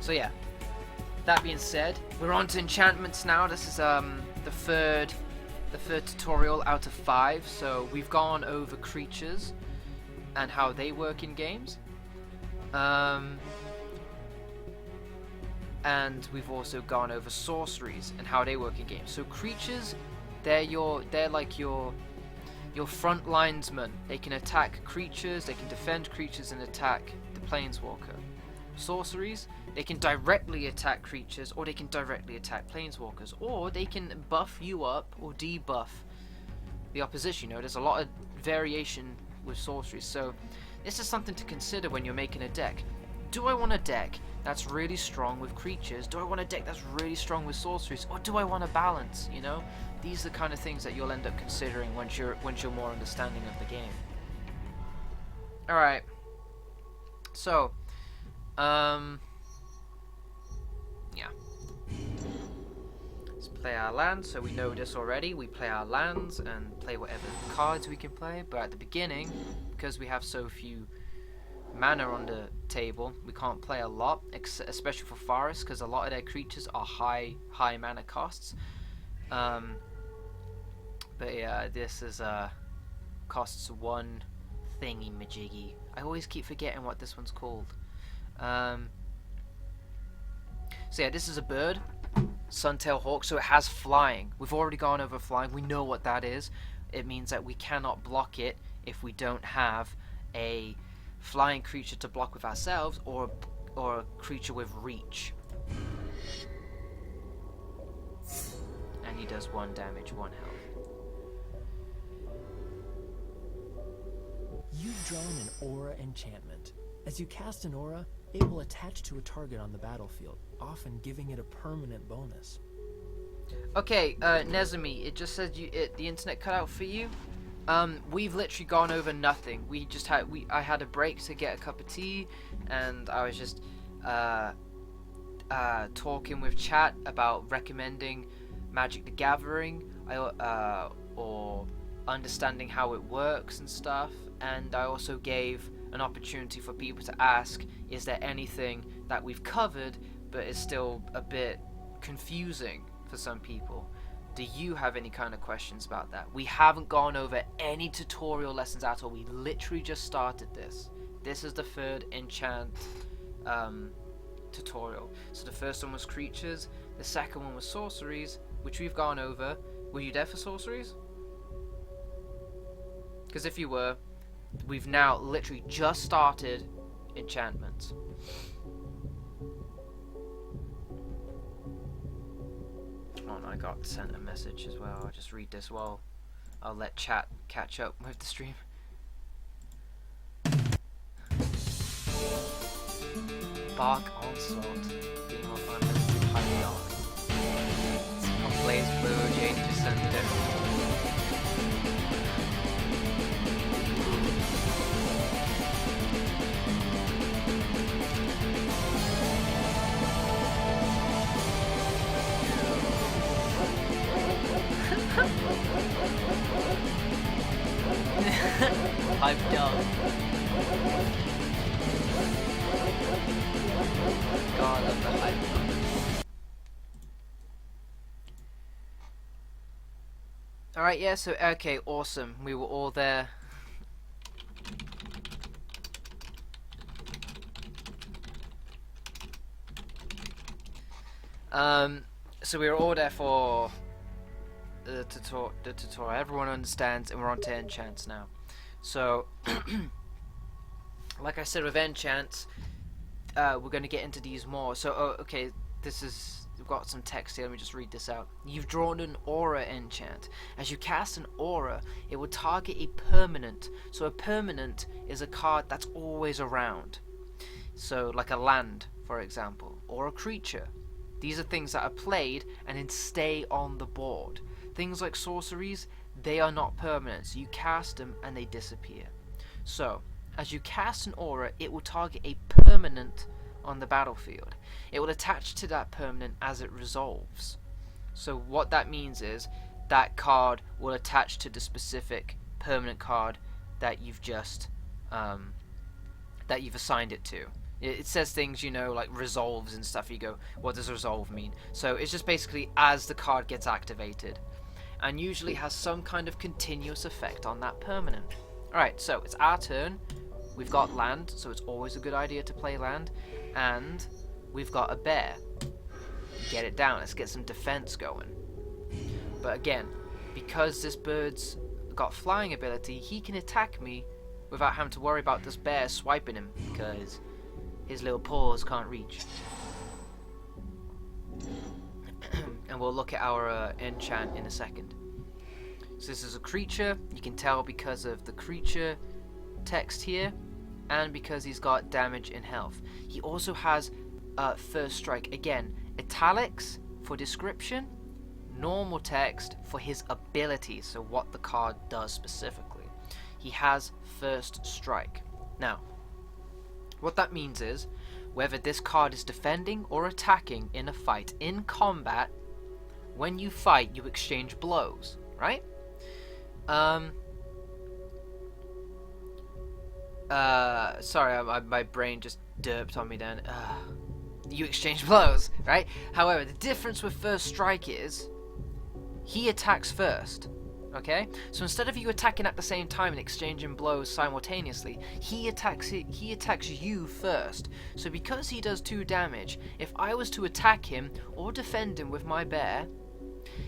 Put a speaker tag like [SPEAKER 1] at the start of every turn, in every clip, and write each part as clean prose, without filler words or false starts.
[SPEAKER 1] So yeah, that being said, we're on to enchantments now. This is the third tutorial out of 5. So we've gone over creatures and how they work in games, and we've also gone over sorceries and how they work in games. So creatures, they're like your front linesmen. They can attack creatures, they can defend creatures and attack the planeswalker. Sorceries, they can directly attack creatures, or they can directly attack planeswalkers, or they can buff you up or debuff the opposition. You know, there's a lot of variation with sorceries, so this is something to consider when you're making a deck. Do I want a deck that's really strong with creatures? Do I want a deck that's really strong with sorceries? Or do I want a balance, you know? These are the kind of things that you'll end up considering once you're more understanding of the game. Alright. So, yeah. Let's play our lands. So we know this already. We play our lands and play whatever cards we can play. But at the beginning, because we have so few mana on the table, we can't play a lot, especially for forests, because a lot of their creatures are high mana costs. But yeah, this is costs 1 thingy majiggy. I always keep forgetting what this one's called. So yeah, this is a bird, Suntail Hawk, so it has flying. We've already gone over flying. We know what that is. It means that we cannot block it if we don't have a flying creature to block with ourselves, or a creature with reach. And he does 1 damage, 1 health.
[SPEAKER 2] You've drawn an aura enchantment. As you cast an aura, it will attach to a target on the battlefield, often giving it a permanent bonus.
[SPEAKER 1] Okay, Nezumi, it just said the internet cut out for you. We've literally gone over nothing. I had a break to get a cup of tea, and I was just talking with chat about recommending Magic the Gathering, or understanding how it works and stuff. And I also gave an opportunity for people to ask, is there anything that we've covered but is still a bit confusing for some people? Do you have any kind of questions about that? We haven't gone over any tutorial lessons at all. We literally just started this. This is the 3rd enchant tutorial. So the first one was creatures, the second one was sorceries, which we've gone over. Were you there for sorceries? Because if you were, we've now literally just started enchantments. Oh, and I got sent a message as well. I'll just read this while I'll let chat catch up with the stream. Bark Onslaught. Being off unlimited highly on. Someone plays Blue, Jane just sent it. Hyped up. God, I love the hype. Alright, yeah, so, okay, awesome. We were all there. So we were all there for the tutorial. Everyone understands, and we're on to enchants now. So, like I said with enchants, we're going to get into these more. So, okay, we've got some text here. Let me just read this out. You've drawn an aura enchant. As you cast an aura, it will target a permanent. So a permanent is a card that's always around. So, like a land, for example, or a creature. These are things that are played and then stay on the board. Things like sorceries, they are not permanent. So you cast them and they disappear. So, as you cast an aura, it will target a permanent on the battlefield. It will attach to that permanent as it resolves. So what that means is that card will attach to the specific permanent card that you've just that you've assigned it to. It says things, you know, like resolves and stuff. You go, what does resolve mean? So it's just basically as the card gets activated, and usually has some kind of continuous effect on that permanent. Alright, so it's our turn. We've got land, so it's always a good idea to play land. And we've got a bear. Get it down, let's get some defense going. But again, because this bird's got flying ability, he can attack me without having to worry about this bear swiping him, because his little paws can't reach. And we'll look at our enchant in a second. So this is a creature. You can tell because of the creature text here, and because he's got damage and health. He also has first strike. Again, italics for description, normal text for his abilities, so what the card does specifically. He has first strike. Now, what that means is, whether this card is defending or attacking in a fight, in combat, when you fight, you exchange blows, right? Sorry, my brain just derped on me then. You exchange blows, right? However, the difference with first strike is, he attacks first. Okay, so instead of you attacking at the same time and exchanging blows simultaneously, he attacks you first. So because he does 2 damage, if I was to attack him or defend him with my bear,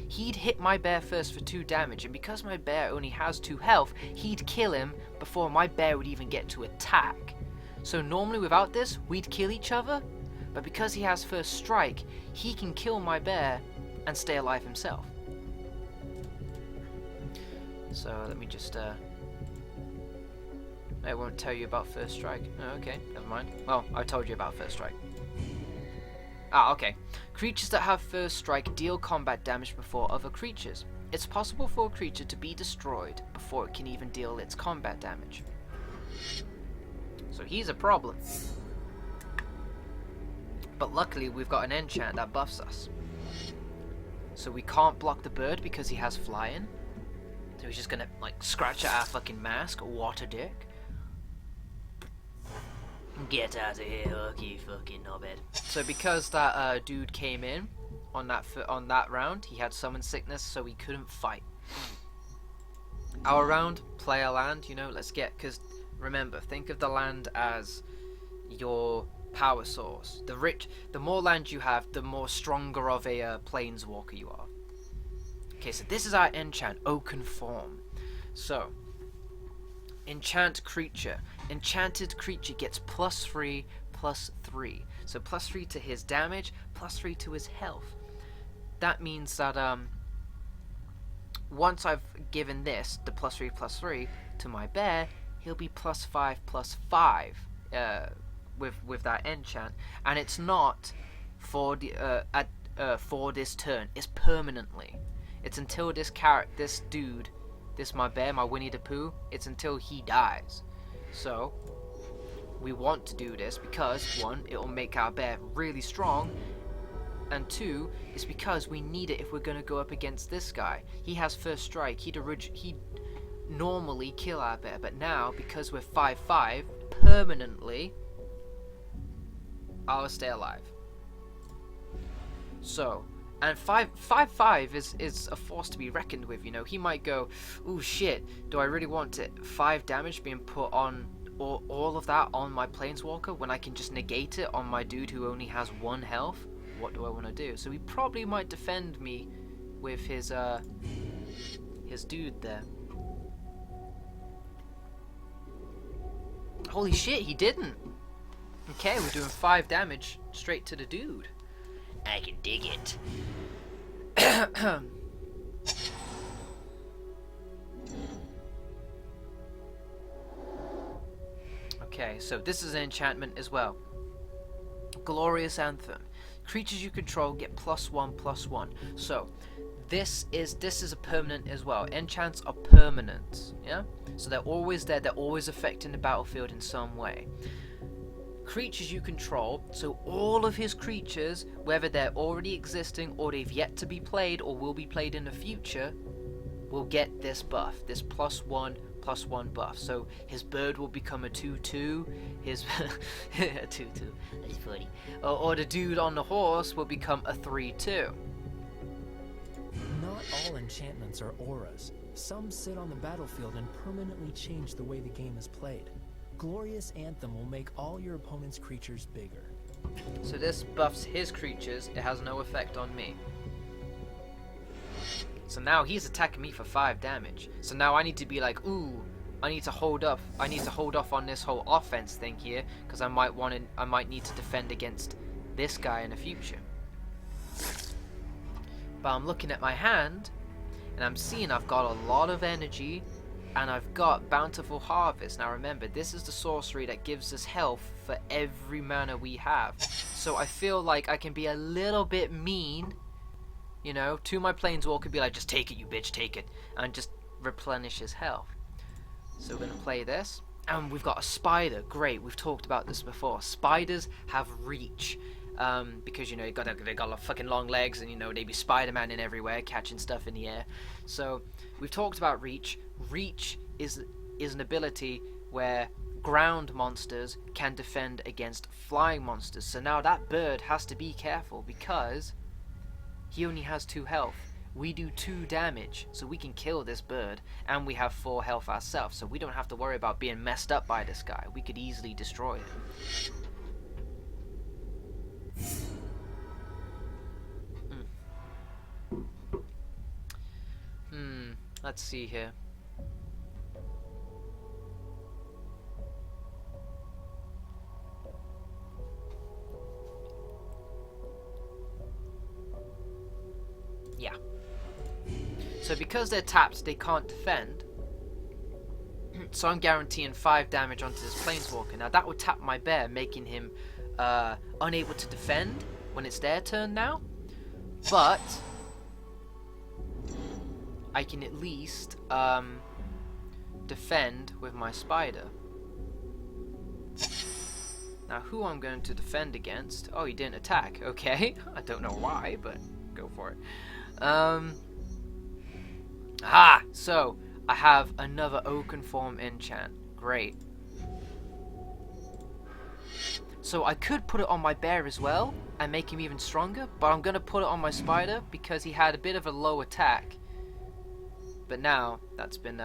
[SPEAKER 1] he'd hit my bear first for 2 damage, and because my bear only has 2 health, he'd kill him before my bear would even get to attack. So normally without this, we'd kill each other, but because he has first strike, he can kill my bear and stay alive himself. So let me just, I won't tell you about first strike. Oh, okay, never mind. Well, I told you about first strike. Ah, okay. Creatures that have first strike deal combat damage before other creatures. It's possible for a creature to be destroyed before it can even deal its combat damage. So he's a problem. But luckily we've got an enchant that buffs us. So we can't block the bird because he has flying. So he's just gonna, like, scratch at our fucking mask. What a dick. Get out of here, you fucking knobhead. So because that dude came in on that round, he had summon sickness, so he couldn't fight. Our round, play a land, you know, let's get, because remember, think of the land as your power source. The more land you have, the more stronger of a planeswalker you are. Okay, so this is our enchant, Oaken Form. So, enchant creature. Enchanted creature gets +3/+3. So +3 to his damage, +3 to his health. That means that once I've given this, the +3/+3, to my bear, he'll be +5/+5 with that enchant. And it's not for the for this turn, it's permanently. It's until this dude, my bear, my Winnie the Pooh, it's until he dies. So, we want to do this because, 1, it will make our bear really strong, and 2, it's because we need it if we're going to go up against this guy. He has first strike, he'd normally kill our bear, but now, because we're 5/5, permanently, I'll stay alive. So, and 5/5 is a force to be reckoned with, you know. He might go, ooh shit, do I really want it? 5 damage being put on all of that on my planeswalker when I can just negate it on my dude who only has 1 health? What do I want to do? So he probably might defend me with his dude there. Holy shit, he didn't. Okay, we're doing 5 damage straight to the dude. I can dig it. Okay, so this is an enchantment as well. Glorious Anthem. Creatures you control get +1/+1. So this is a permanent as well. Enchants are permanents, yeah? So they're always there, they're always affecting the battlefield in some way. Creatures you control, so all of his creatures, whether they're already existing or they've yet to be played or will be played in the future, will get this buff, this +1/+1 buff. So his bird will become a 2/2, his a 2/2, that's funny. Or the dude on the horse will become a 3/2.
[SPEAKER 2] Not all enchantments are auras. Some sit on the battlefield and permanently change the way the game is played. Glorious Anthem will make all your opponent's creatures bigger.
[SPEAKER 1] So this buffs his creatures, it has no effect on me. So now he's attacking me for 5 damage. So now I need to be like, ooh, I need to hold off on this whole offense thing here, because I might need to defend against this guy in the future. But I'm looking at my hand, and I'm seeing I've got a lot of energy, and I've got Bountiful Harvest. Now remember, this is the sorcery that gives us health for every mana we have. So I feel like I can be a little bit mean, you know, to my Planeswalker, be like, just take it, you bitch, take it, and just replenish his health. So we're going to play this. And we've got a spider. Great, we've talked about this before. Spiders have reach. Because, you know, they got fucking long legs, and, you know, they be Spider-Man in everywhere, catching stuff in the air. So we've talked about reach. Reach is an ability where ground monsters can defend against flying monsters. So now that bird has to be careful, because he only has 2 health. We do 2 damage, so we can kill this bird, and we have 4 health ourselves, so we don't have to worry about being messed up by this guy. We could easily destroy him. Let's see here. Yeah. So because they're tapped, they can't defend. So I'm guaranteeing 5 damage onto this Planeswalker. Now that would tap my bear, making him unable to defend when it's their turn now. But I can at least defend with my spider. Now who I'm going to defend against? Oh, he didn't attack. Okay. I don't know why, but go for it. So I have another Oakenform enchant. Great. So I could put it on my bear as well and make him even stronger, but I'm going to put it on my spider because he had a bit of a low attack. But now that's been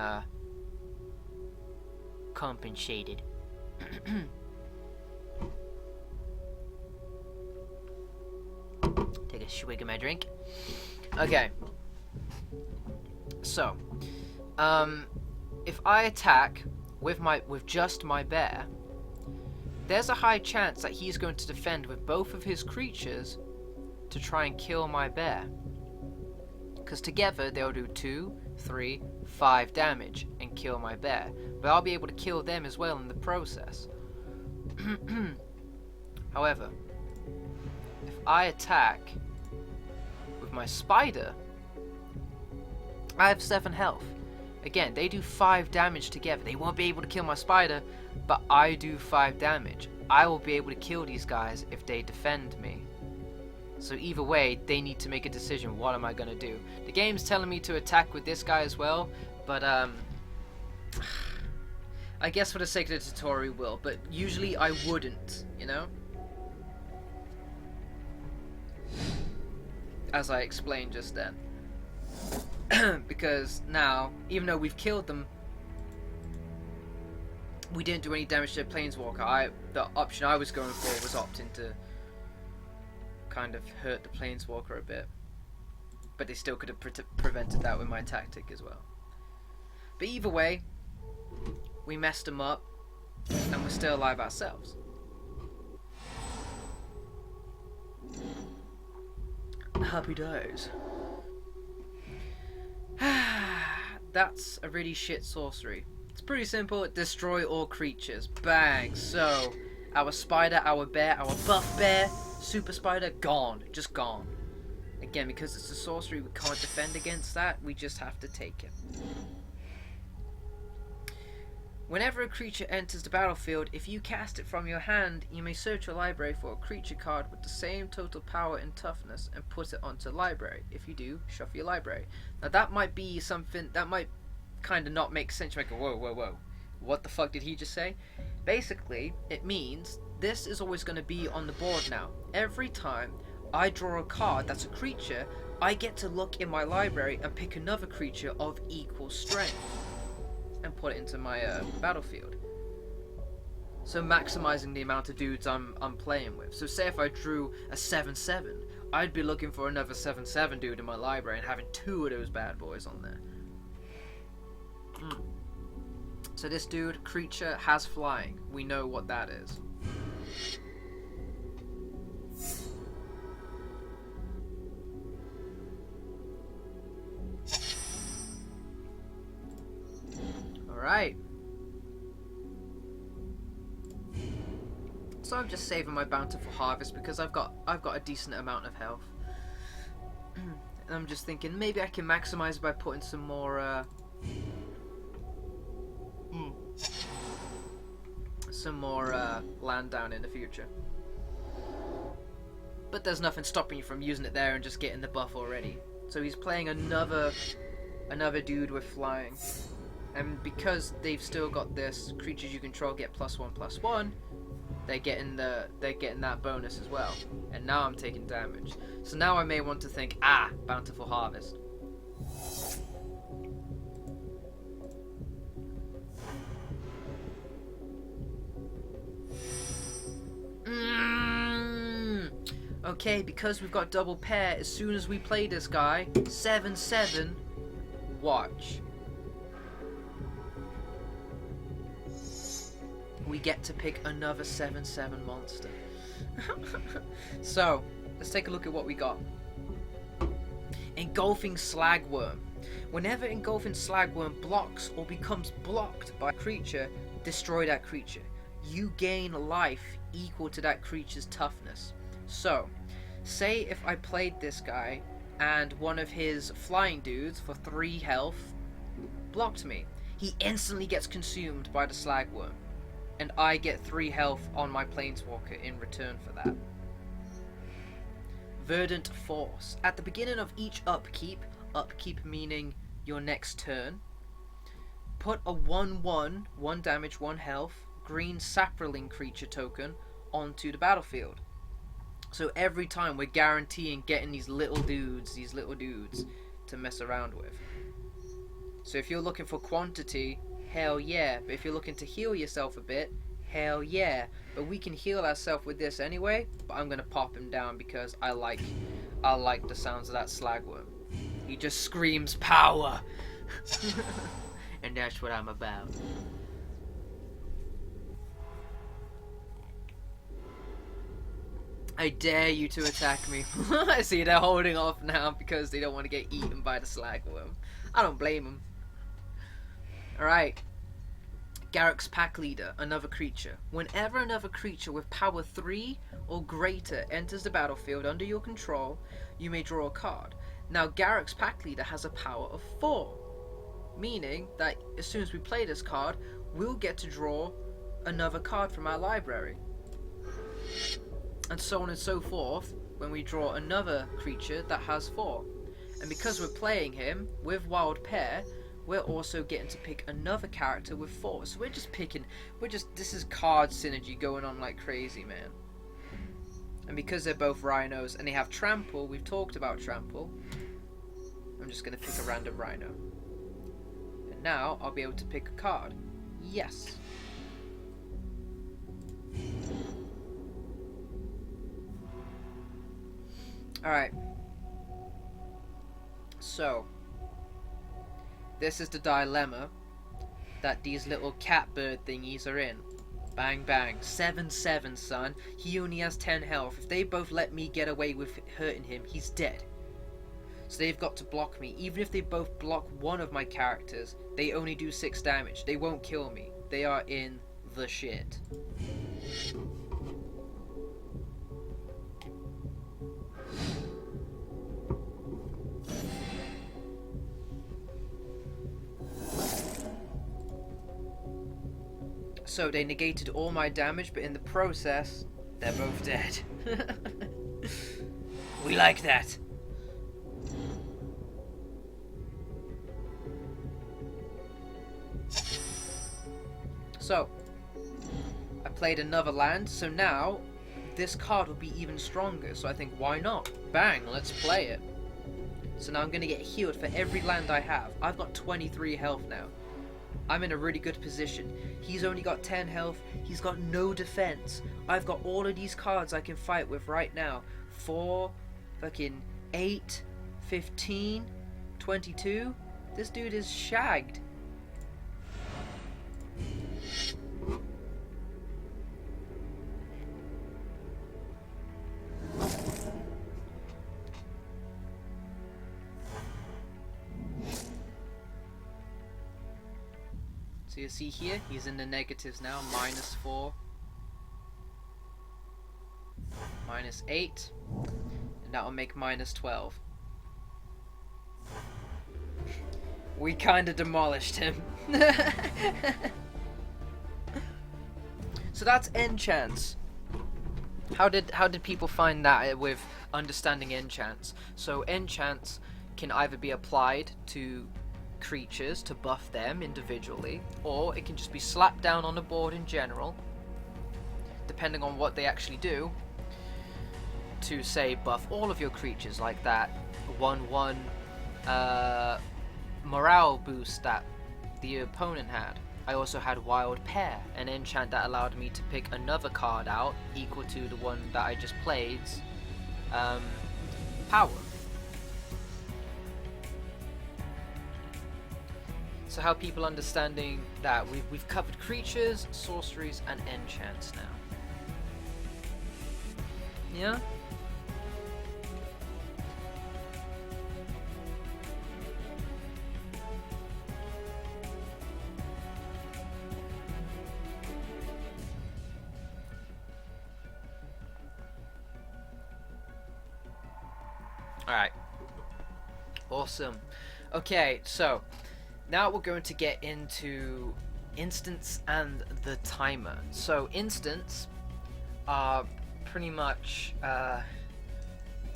[SPEAKER 1] compensated. Take a swig of my drink. Okay. So, if I attack with just my bear, there's a high chance that he's going to defend with both of his creatures to try and kill my bear. Because together they'll do 2, 3, 5 damage and kill my bear. But I'll be able to kill them as well in the process. However, if I attack with my spider, I have 7 health. Again, they do 5 damage together. They won't be able to kill my spider, but I do 5 damage. I will be able to kill these guys if they defend me. So either way, they need to make a decision. What am I going to do? The game's telling me to attack with this guy as well, but I guess for the sake of the tutorial we will, but usually I wouldn't, you know? As I explained just then. Because now, even though we've killed them, we didn't do any damage to the Planeswalker. The option I was going for was opting to kind of hurt the Planeswalker a bit, but they still could have prevented that with my tactic as well. But either way, we messed them up, and we're still alive ourselves. Happy days. That's a really shit sorcery. It's pretty simple. Destroy all creatures. Bang. So our spider, our bear, our buff bear, super spider, gone. Just gone. Again, because it's a sorcery, we can't defend against that. We just have to take it. Whenever a creature enters the battlefield, if you cast it from your hand, you may search your library for a creature card with the same total power and toughness and put it onto the library. If you do, shuffle your library. Now that might be something that might kind of not make sense. You might go, whoa, what the fuck did he just say? Basically, it means this is always going to be on the board now. Every time I draw a card that's a creature, I get to look in my library and pick another creature of equal strength and put it into my battlefield. So maximizing the amount of dudes I'm playing with. So say if I drew a 7/7, I'd be looking for another 7/7 dude in my library and having 2 of those bad boys on there. So this dude, creature, has flying. We know what that is. Alright. So I'm just saving my bountiful harvest because I've got a decent amount of health. And I'm just thinking maybe I can maximize it by putting some more land down in the future. But there's nothing stopping you from using it there and just getting the buff already. So he's playing another dude with flying. And because they've still got this, creatures you control get +1/+1, they're getting that bonus as well. And now I'm taking damage. So now I may want to think, bountiful harvest. Okay, because we've got double pair, as soon as we play this guy, 7/7, watch. We get to pick another 7/7 monster. So, let's take a look at what we got. Engulfing Slagworm. Whenever Engulfing Slagworm blocks or becomes blocked by a creature, destroy that creature. You gain life equal to that creature's toughness. So, say if I played this guy and one of his flying dudes for 3 health blocked me, he instantly gets consumed by the Slagworm. And I get 3 health on my Planeswalker in return for that. Verdant Force. At the beginning of each upkeep meaning your next turn, put a 1/1, 1 damage, 1 health, green Saproling creature token onto the battlefield. So every time we're guaranteeing getting these little dudes to mess around with. So if you're looking for quantity, hell yeah. But if you're looking to heal yourself a bit, hell yeah. But we can heal ourselves with this anyway. But I'm gonna pop him down because I like the sounds of that Slagworm. He just screams power. And that's what I'm about. I dare you to attack me. I see they're holding off now because they don't want to get eaten by the Slagworm. I don't blame them. Alright. Garruk's Pack Leader, another creature. Whenever another creature with power 3 or greater enters the battlefield under your control, you may draw a card. Now Garruk's Pack Leader has a power of 4, meaning that as soon as we play this card, we'll get to draw another card from our library. And so on and so forth when we draw another creature that has 4. And because we're playing him with Wild Pair, we're also getting to pick another character with 4. So this is card synergy going on like crazy, man. And because they're both rhinos and they have trample, we've talked about trample, I'm just going to pick a random rhino. And now I'll be able to pick a card. Yes. Alright. So, this is the dilemma that these little catbird thingies are in. Bang bang. 7/7, son. He only has 10 health. If they both let me get away with hurting him, he's dead. So they've got to block me. Even if they both block one of my characters, they only do 6 damage. They won't kill me. They are in the shit. So they negated all my damage, but in the process, they're both dead. We like that. So, I played another land, so now this card will be even stronger. So I think, why not? Bang, let's play it. So now I'm going to get healed for every land I have. I've got 23 health now. I'm in a really good position. He's only got 10 health. He's got no defense. I've got all of these cards I can fight with right now. 4, fucking 8, 15, 22. This dude is shagged. So you see here, he's in the negatives now, -4, -8, and that will make -12. We kinda demolished him. So that's enchants. How did people find that with understanding enchants? So enchants can either be applied to creatures to buff them individually, or it can just be slapped down on the board in general, depending on what they actually do, to say buff all of your creatures, like that 1/1 morale boost that the opponent had. I also had Wild Pair, an enchant that allowed me to pick another card out equal to the one that I just played's power. So how people understanding that we've covered creatures, sorceries, and enchants now. Yeah? Alright. Awesome. Okay, so now we're going to get into instants and the timer. So instants are pretty much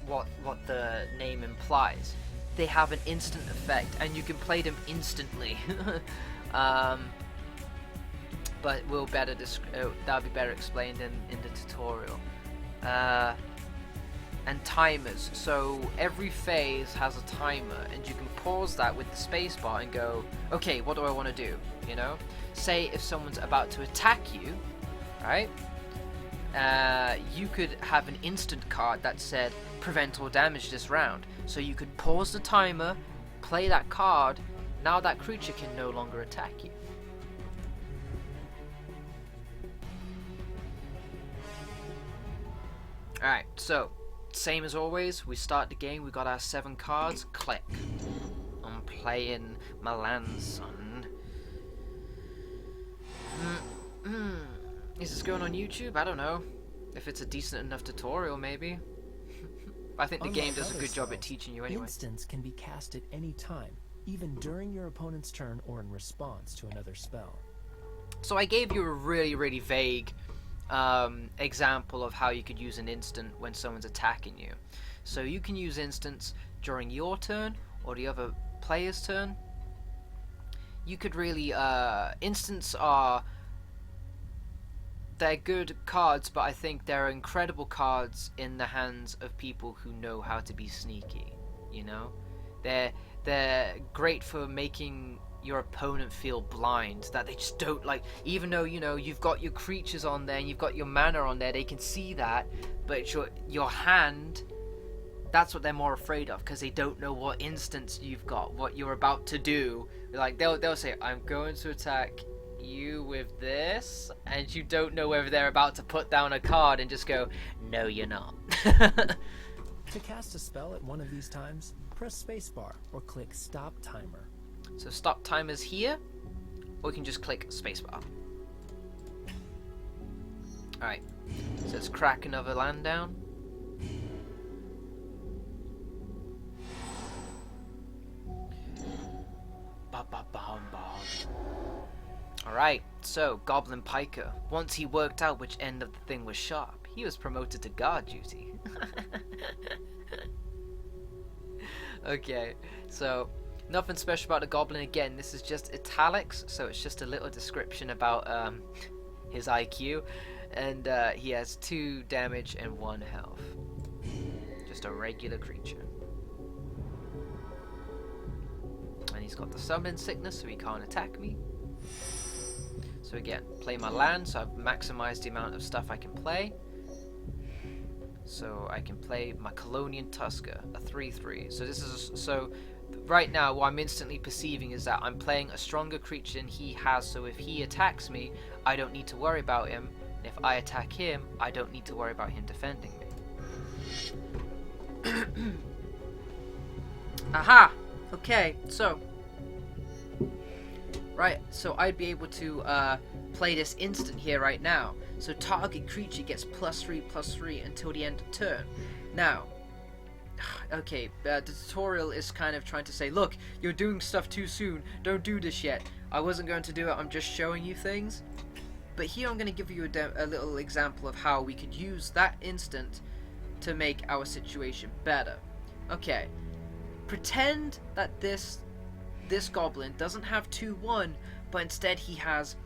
[SPEAKER 1] what the name implies. They have an instant effect, and you can play them instantly. But we'll better that'll be better explained in the tutorial. And timers. So every phase has a timer, and you can pause that with the spacebar and go, okay, what do I want to do? You know, say if someone's about to attack you, right? You could have an instant card that said prevent or damage this round. So you could pause the timer, play that card. Now that creature can no longer attack you. Alright, so same as always, we start the game, we got our 7 cards, click. I'm playing my lands, son. Is this going on YouTube? I don't know. If it's a decent enough tutorial, maybe. I think the game does a good job at teaching you anyway.
[SPEAKER 2] Instants can be cast at any time, even during your opponent's turn or in response to another spell.
[SPEAKER 1] So I gave you a really vague example of how you could use an instant when someone's attacking you. So you can use instants during your turn or the other player's turn. You could really instants they're good cards, but I think they're incredible cards in the hands of people who know how to be sneaky. You know, they're great for making your opponent feel blind, that they just don't like, even though, you know, you've got your creatures on there and you've got your mana on there, they can see that, but it's your hand, that's what they're more afraid of, because they don't know what instance you've got, what you're about to do. Like, they'll say, I'm going to attack you with this, and you don't know whether they're about to put down a card and just go, no, you're not.
[SPEAKER 2] To cast a spell at one of these times, press spacebar or click stop timer.
[SPEAKER 1] So stop timer's here, or you can just click spacebar. Alright, so let's crack another land down. Alright. Right, so Goblin Piker. Once he worked out which end of the thing was sharp, he was promoted to guard duty. Okay, so nothing special about the Goblin. Again, this is just italics, so it's just a little description about his IQ. And he has 2 damage and 1 health. Just a regular creature. And he's got the summon sickness, so he can't attack me. So again, play my land, so I've maximized the amount of stuff I can play. So I can play my Colonian Tusker, a 3/3. So this is right now what I'm instantly perceiving is that I'm playing a stronger creature than he has. So if he attacks me, I don't need to worry about him. And if I attack him, I don't need to worry about him defending me. Aha! Okay, so right, so I'd be able to play this instant here right now. So target creature gets +3/+3 until the end of turn. Now, okay, the tutorial is kind of trying to say, look, you're doing stuff too soon. Don't do this yet. I wasn't going to do it. I'm just showing you things. But here I'm going to give you a little example of how we could use that instant to make our situation better. Okay, pretend that this goblin doesn't have 2/1, but instead he has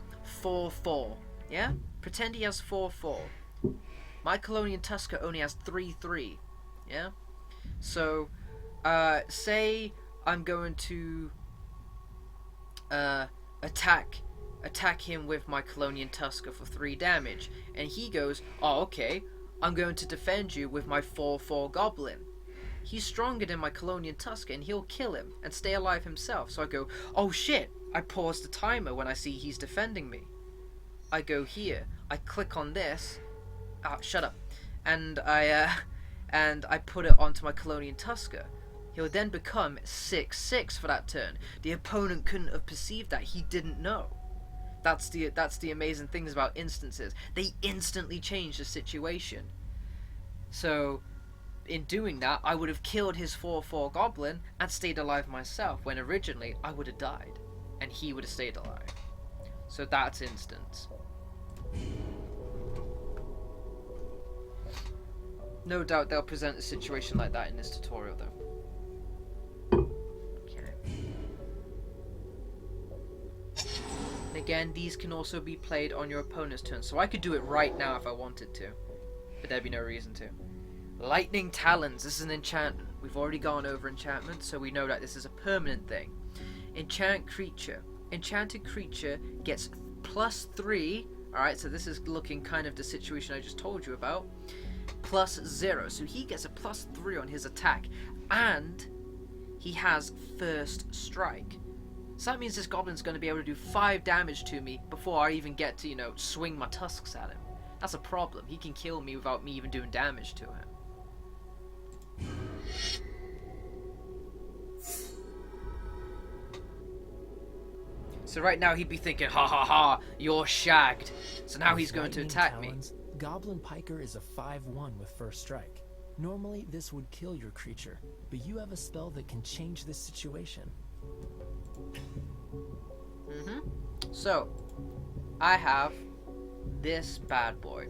[SPEAKER 1] 4/4. Yeah? Pretend he has 4/4. My Colonian Tusker only has 3/3. Yeah? So, say I'm going to attack him with my Colonian Tusker for 3 damage, and he goes, oh, okay, I'm going to defend you with my 4/4 goblin. He's stronger than my Colonian Tusker, and he'll kill him and stay alive himself. So I go, oh shit, I pause the timer when I see he's defending me. I go here, I click on this, shut up, and I put it onto my Colonian Tusker. He'll then become 6/6 for that turn. The opponent couldn't have perceived that. He didn't know. That's the amazing things about instances. They instantly change the situation. So, in doing that, I would have killed his 4/4 goblin and stayed alive myself, when originally I would have died, and he would have stayed alive. So that's instance. No doubt they'll present a situation like that in this tutorial, though. Okay. And again, these can also be played on your opponent's turn, so I could do it right now if I wanted to, but there'd be no reason to. Lightning Talons. This is an enchantment. We've already gone over enchantment, so we know that this is a permanent thing. Enchant creature. Enchanted creature gets +3. Alright, so this is looking kind of the situation I just told you about. +0. So he gets a +3 on his attack. And he has first strike. So that means this goblin's going to be able to do 5 damage to me before I even get to, swing my tusks at him. That's a problem. He can kill me without me even doing damage to him. So right now he'd be thinking, ha ha ha, you're shagged. So now he's going to attack me.
[SPEAKER 2] Goblin Piker is a 5/1 with first strike. Normally this would kill your creature, but you have a spell that can change this situation.
[SPEAKER 1] So, I have this bad boy.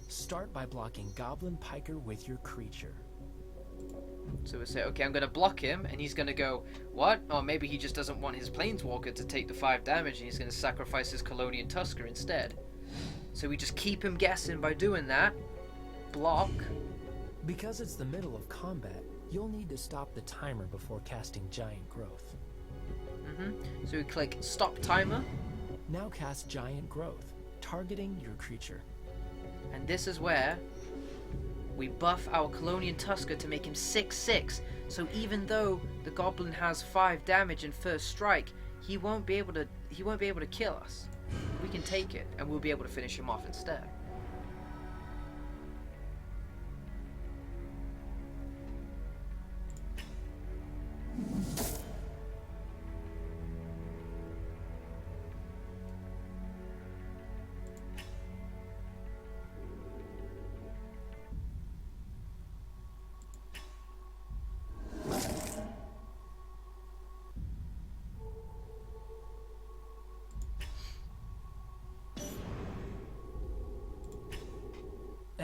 [SPEAKER 2] Start by blocking Goblin Piker with your creature.
[SPEAKER 1] So we say, okay, I'm going to block him, and he's going to go, what? Or maybe he just doesn't want his Planeswalker to take the 5 damage, and he's going to sacrifice his Colonian Tusker instead. So we just keep him guessing by doing that. Block.
[SPEAKER 2] Because it's the middle of combat, you'll need to stop the timer before casting Giant Growth.
[SPEAKER 1] So we click Stop Timer.
[SPEAKER 2] Now cast Giant Growth, targeting your creature.
[SPEAKER 1] And this is where we buff our Colonian Tusker to make him 6/6. So even though the goblin has 5 damage in first strike, he won't be able to kill us. We can take it, and we'll be able to finish him off instead.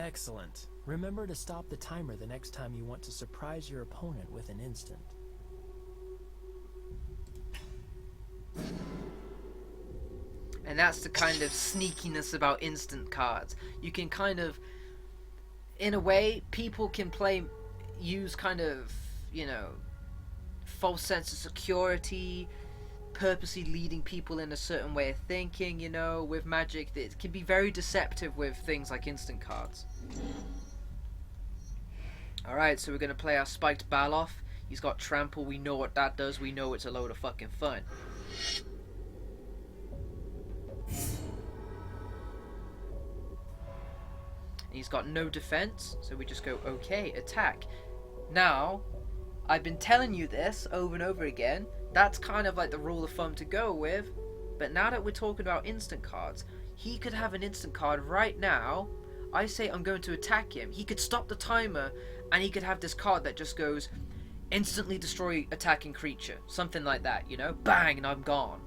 [SPEAKER 2] Excellent. Remember to stop the timer the next time you want to surprise your opponent with an instant.
[SPEAKER 1] And that's the kind of sneakiness about instant cards. You can kind of, in a way, people can use kind of, you know, false sense of security, purposely leading people in a certain way of thinking, you know, with Magic. It can be very deceptive with things like instant cards. Alright, so we're going to play our Spiked Baloth. He's got Trample, we know what that does, we know it's a load of fucking fun. He's got no defense, so we just go, okay, attack. Now, I've been telling you this over and over again, that's kind of like the rule of thumb to go with, but now that we're talking about instant cards, he could have an instant card right now. I say I'm going to attack him, he could stop the timer, and he could have this card that just goes, instantly destroy attacking creature, something like that, you know, bang, and I'm gone.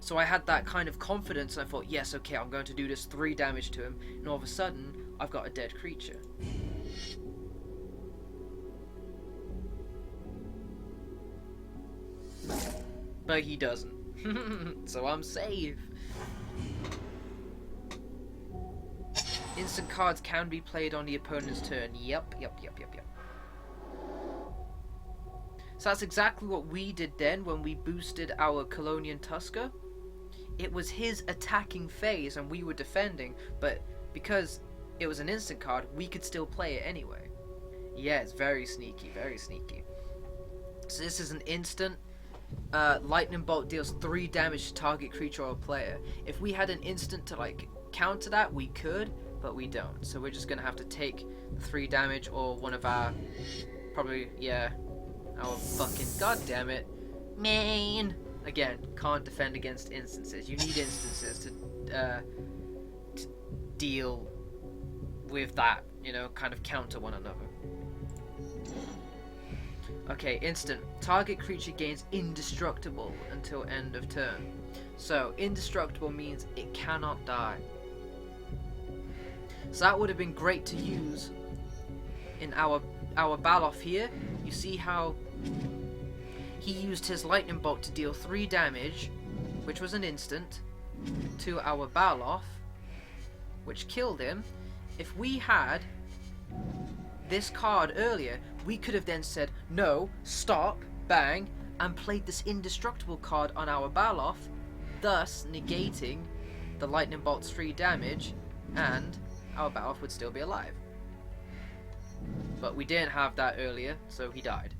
[SPEAKER 1] So I had that kind of confidence, and I thought, yes, okay, I'm going to do this 3 damage to him, and all of a sudden, I've got a dead creature. But he doesn't. So I'm safe. Instant cards can be played on the opponent's turn. Yep. So that's exactly what we did then when we boosted our Colonian Tusker. It was his attacking phase and we were defending, but because it was an instant card, we could still play it anyway. Yeah, it's very sneaky, very sneaky. So this is an instant. Lightning Bolt deals 3 damage to target creature or player. If we had an instant to like counter that, we could, but we don't. So we're just gonna have to take 3 damage or one of our, probably, yeah, our fucking, god damn it, main. Again, can't defend against instances. You need instances to deal with that, you know, kind of counter one another. Okay, instant. Target creature gains indestructible until end of turn. So, indestructible means it cannot die. So that would have been great to use in our Baloth here. You see how he used his Lightning Bolt to deal 3 damage, which was an instant, to our Baloth, which killed him. If we had this card earlier, we could have then said, no, stop, bang, and played this indestructible card on our Baloth, thus negating the Lightning Bolt's 3 damage, and our Baloth would still be alive. But we didn't have that earlier, so he died.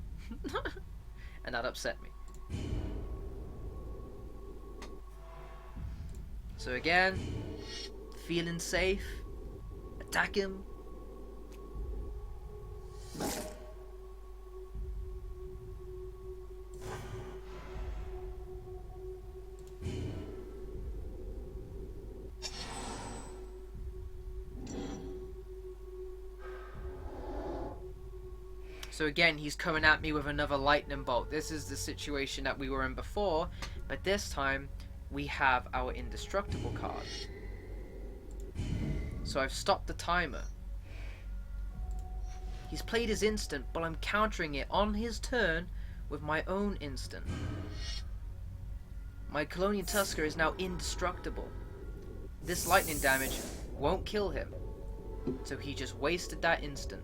[SPEAKER 1] And that upset me. So again, feeling safe, attack him. So again, he's coming at me with another Lightning Bolt. This is the situation that we were in before, but this time we have our indestructible card. So I've stopped the timer. He's played his instant, but I'm countering it on his turn with my own instant. My Colonian Tusker is now indestructible. This lightning damage won't kill him, so he just wasted that instant.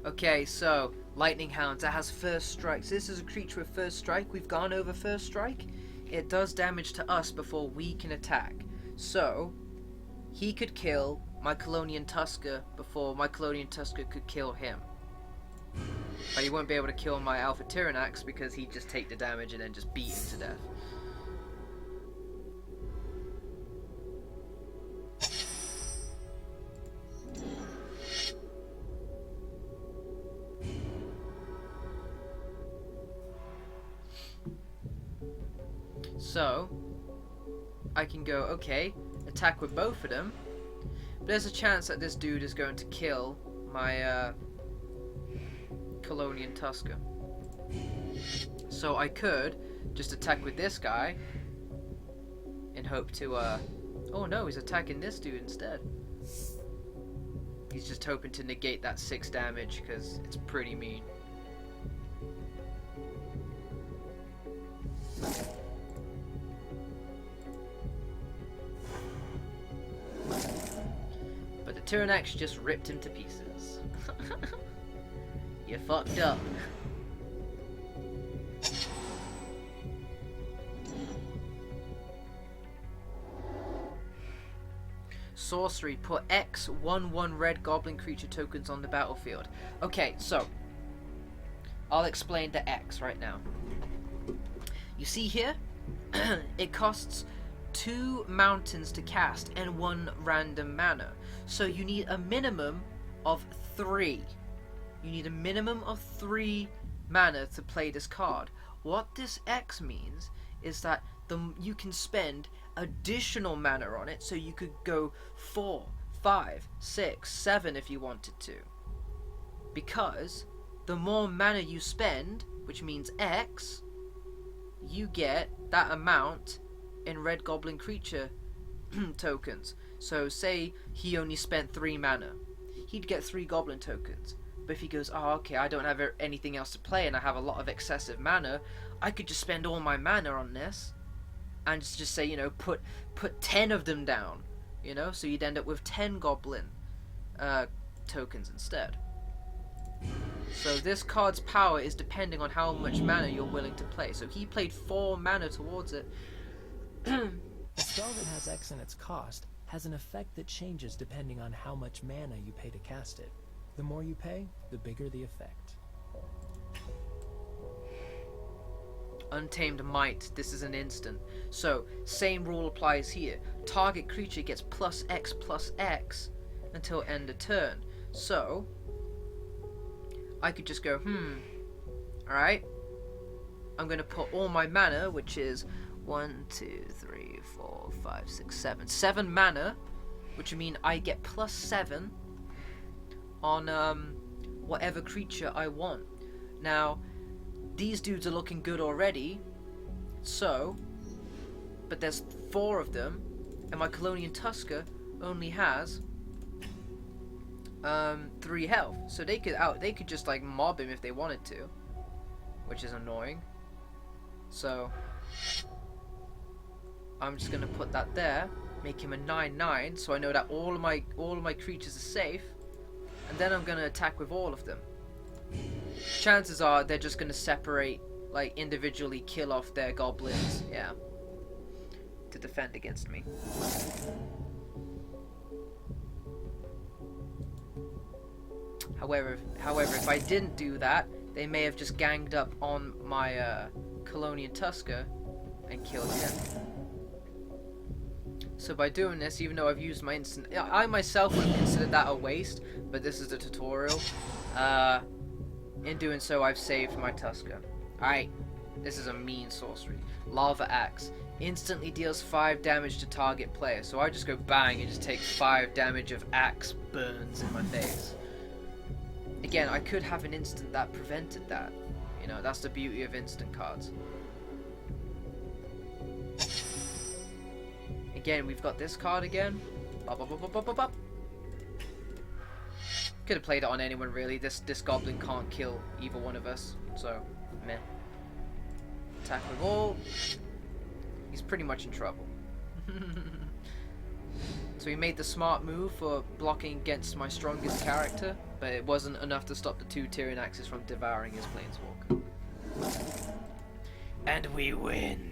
[SPEAKER 1] Okay, so Lightning Hounds, that has first strike. So this is a creature with first strike. We've gone over first strike. It does damage to us before we can attack. So he could kill my Colonian Tusker before my Colonian Tusker could kill him. But he won't be able to kill my Alpha Tyrannax because he'd just take the damage and then just beat him to death. So I can go, okay, attack with both of them. But there's a chance that this dude is going to kill my Colonian Tusker. So I could just attack with this guy in hope to oh no, he's attacking this dude instead. He's just hoping to negate that 6 damage because it's pretty mean. But the Tyrannax just ripped him to pieces. You fucked up. Sorcery, put X 1/1 red goblin creature tokens on the battlefield. Okay, so I'll explain the X right now. You see here, it costs 2 mountains to cast and 1 random mana. So you need a minimum of 3. You need a minimum of 3 mana to play this card. What this X means is that you can spend additional mana on it, so you could go 4, 5, 6, 7 if you wanted to. Because the more mana you spend, which means X, you get that amount in red goblin creature tokens. So say he only spent 3 mana, he'd get 3 goblin tokens. But if he goes, oh okay, I don't have anything else to play and I have a lot of excessive mana, I could just spend all my mana on this and just say, you know, put 10 of them down, you know, so you'd end up with 10 goblin tokens instead. So this card's power is depending on how much mana you're willing to play. So he played 4 mana towards it.
[SPEAKER 2] A spell that has X in its cost has an effect that changes depending on how much mana you pay to cast it. The more you pay, the bigger the effect.
[SPEAKER 1] Untamed Might, this is an instant. So, same rule applies here. Target creature gets +X until end of turn. So, I could just go, alright. I'm going to put all my mana, which is 1, 2, 3, 4, 5, 6, 7. 7 mana, which would mean I get +7 on whatever creature I want. Now, these dudes are looking good already, so, but there's 4 of them, and my Colonian Tusker only has 3 health, so they could just like mob him if they wanted to, which is annoying. So I'm just gonna put that there, make him a 9/9, so I know that all of my creatures are safe, and then I'm gonna attack with all of them. Chances are they're just gonna separate, like individually kill off their goblins, yeah, to defend against me. However, if I didn't do that, they may have just ganged up on my Colonian Tusker and killed him. So by doing this, even though I've used my instant, I myself would consider that a waste, but this is a tutorial. In doing so, I've saved my Tusker. Alright, this is a mean sorcery. Lava Axe. Instantly deals 5 damage to target player. So I just go bang and just take 5 damage of axe burns in my face. Again, I could have an instant that prevented that. You know, that's the beauty of instant cards. Again, we've got this card again. Bop, bop, bop, bop, bop, bop, bop. Could have played it on anyone really. This goblin can't kill either one of us, so meh. Attack with all. He's pretty much in trouble. So he made the smart move for blocking against my strongest character, but it wasn't enough to stop the 2 Tyrannaxes from devouring his planeswalker. And we win.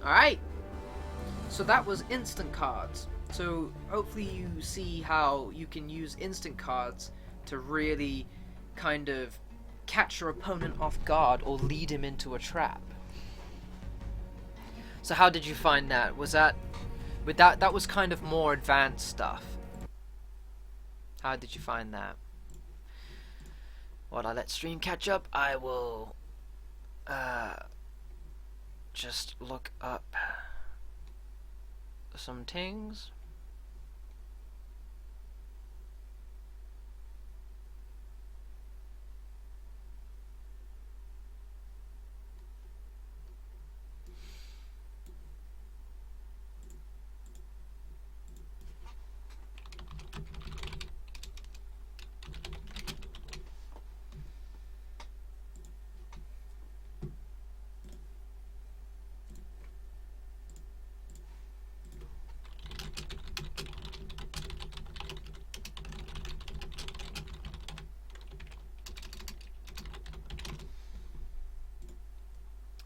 [SPEAKER 1] Alright, so that was instant cards. So hopefully you see how you can use instant cards to really kind of catch your opponent off guard or lead him into a trap. So how did you find that? Was that, that was kind of more advanced stuff. How did you find that? While I let stream catch up, I will just look up some things.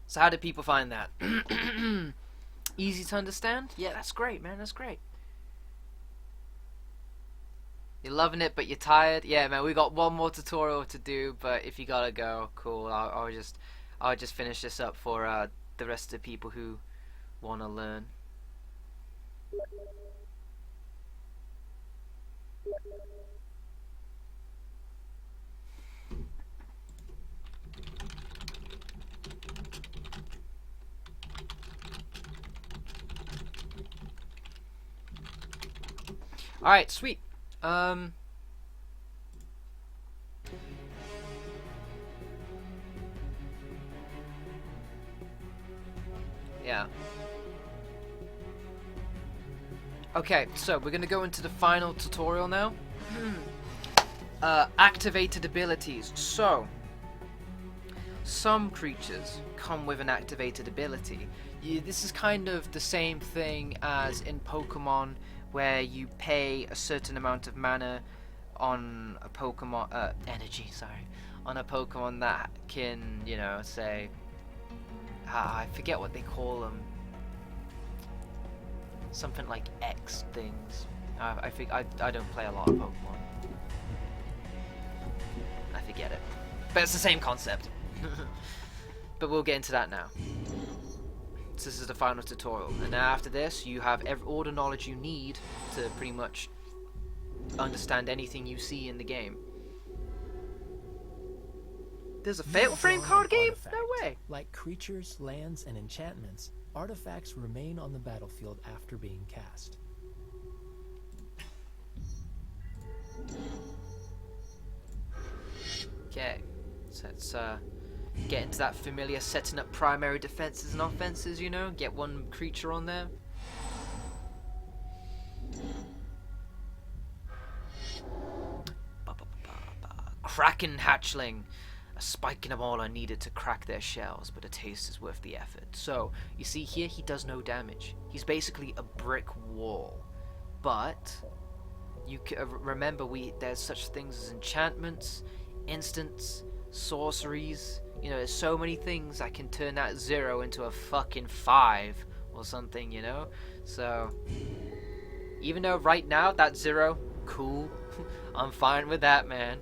[SPEAKER 1] So how did people find that? Easy to understand? Yeah, that's great, man. That's great. You're loving it, but you're tired. Yeah, man. We got one more tutorial to do, but if you gotta go, cool. I'll just finish this up for the rest of the people who wanna learn. Alright, sweet. Yeah. Okay, so we're gonna go into the final tutorial now. Activated abilities. So, some creatures come with an activated ability. This is kind of the same thing as in Pokemon, where you pay a certain amount of mana on a Pokemon, energy, sorry, on a Pokemon that can, you know, say, I forget what they call them, something like X things. I think I don't play a lot of Pokemon. I forget it, but it's the same concept. But we'll get into that now. This is the final tutorial, and after this you have all the knowledge you need to pretty much understand anything you see in the game. There's a Fatal Frame card game? No way!
[SPEAKER 2] Like creatures, lands, and enchantments, artifacts remain on the battlefield after being cast.
[SPEAKER 1] Okay, so let's get into that familiar setting up primary defenses and offenses, you know? Get one creature on there. Kraken Hatchling. A spike in a ball are needed to crack their shells, but a taste is worth the effort. So, you see here, he does no damage. He's basically a brick wall. But, you remember, there's such things as enchantments, instants, sorceries. You know, there's so many things that can turn that 0 into a fucking 5 or something, you know? So, even though right now that 0, cool, I'm fine with that, man.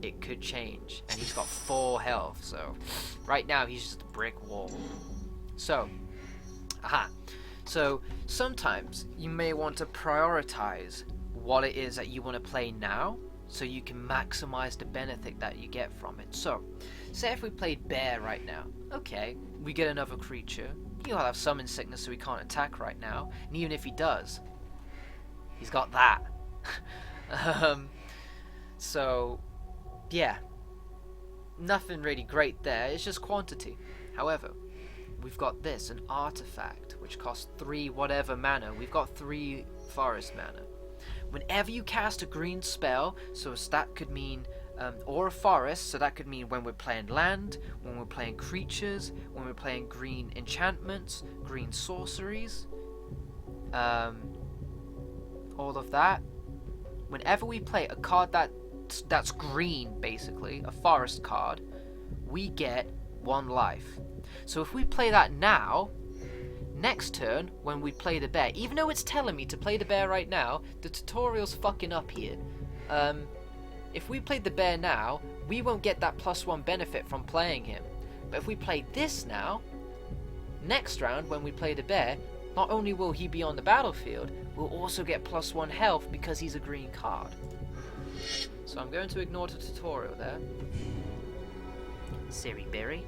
[SPEAKER 1] It could change, and he's got 4 health, so right now he's just a brick wall. So, so sometimes you may want to prioritize what it is that you want to play now, so you can maximize the benefit that you get from it. So, say if we played Bear right now, okay, we get another creature. He'll have summon sickness, so he can't attack right now, and even if he does, he's got that. So, yeah, nothing really great there, it's just quantity. However, we've got this, an artifact, which costs 3 whatever mana. We've got 3 forest mana. Whenever you cast a green spell, so that could mean, or a forest, so that could mean when we're playing land, when we're playing creatures, when we're playing green enchantments, green sorceries, all of that. Whenever we play a card that's green, basically, a forest card, we get 1 life. So if we play that now, next turn, when we play the bear, even though it's telling me to play the bear right now, the tutorial's fucking up here. If we played the bear now, we won't get that +1 benefit from playing him. But if we play this now, next round, when we play the bear, not only will he be on the battlefield, we'll also get +1 health because he's a green card. So I'm going to ignore the tutorial there. Siri Berry.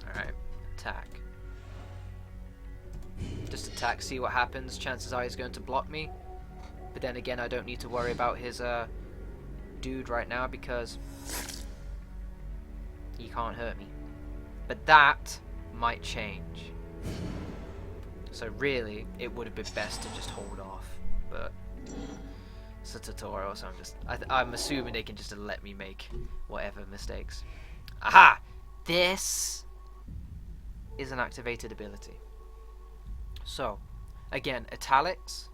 [SPEAKER 1] Alright, attack. Just attack, see what happens. Chances are he's going to block me. But then again, I don't need to worry about his dude right now because he can't hurt me. But that might change. So really, it would have been best to just hold off. But it's a tutorial, so I'm assuming they can just let me make whatever mistakes. Aha! This is an activated ability. So, again, italics,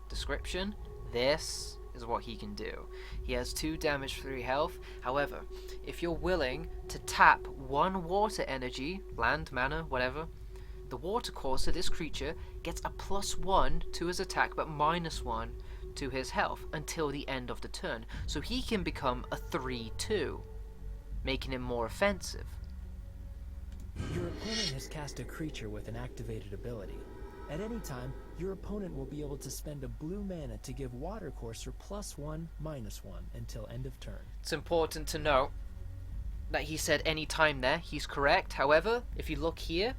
[SPEAKER 1] description, this is what he can do. He has 2 damage, 3 health. However, if you're willing to tap 1 water energy, land, mana, whatever, the water courser, this creature, gets a +1 to his attack, but -1 to his health until the end of the turn. So he can become a 3/2, making him more offensive.
[SPEAKER 2] Your opponent has cast a creature with an activated ability. At any time, your opponent will be able to spend a blue mana to give Water Courser +1, -1 until end of turn.
[SPEAKER 1] It's important to note that he said any time there. He's correct. However, if you look here,